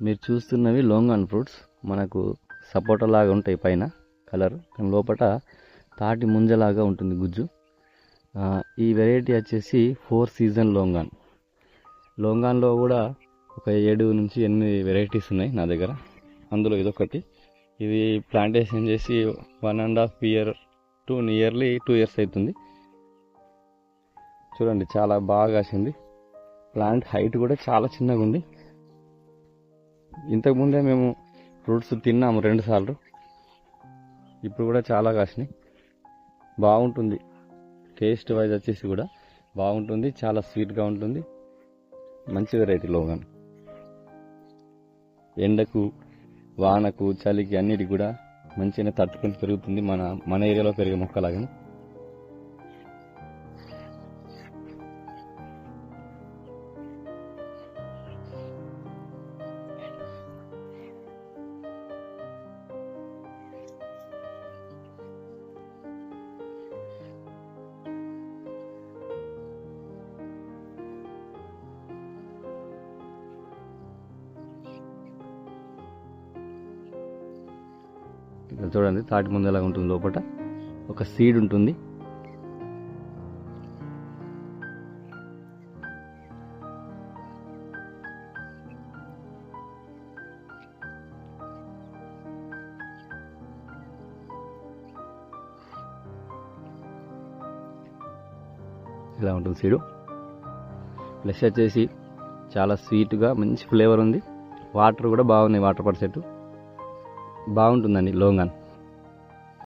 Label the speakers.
Speaker 1: మీరు చూస్తున్నవి లోంగాన్ ఫ్రూట్స్. మనకు సపోటా లాగా ఉంటాయి పైన కలర్, కానీ లోపల తాటి ముంజలాగా ఉంటుంది గుజ్జు. ఈ వెరైటీ వచ్చేసి 4 సీజన్ లోంగాన్. లోంగాన్లో కూడా ఒక 7 నుంచి 8 వెరైటీస్ ఉన్నాయి నా దగ్గర. అందులో ఇదొకటి. ఇది ప్లాంటేషన్ చేసి 1.5 year to నియర్లీ 2 years అవుతుంది. చూడండి చాలా బాగా కాసింది. ప్లాంట్ హైట్ కూడా చాలా చిన్నగా ఉంది. ఇంతకుముందే మేము ఫ్రూట్స్ తిన్నాము 2 సార్లు. ఇప్పుడు కూడా చాలా కాసినాయి. బాగుంటుంది. టేస్ట్ వైజ్ వచ్చేసి కూడా బాగుంటుంది. చాలా స్వీట్గా ఉంటుంది. మంచి వెరైటీ లోంగాన్. ఎండకు, వానకు, చలికి అన్నిటికి కూడా మంచిగా తట్టుకొని పెరుగుతుంది. మన ఏరియాలో పెరిగే మొక్కలాగానే. చూడండి తాటి ముందు ఎలా ఉంటుంది. లోపల ఒక సీడ్ ఉంటుంది. ఇలా ఉంటుంది సీడు. ప్లస్ వచ్చేసి చాలా స్వీట్గా మంచి ఫ్లేవర్ ఉంది. వాటర్ కూడా బాగున్నాయి. వాటర్ పర్సెంట్ బాగుంటుందండి లోంగాన్.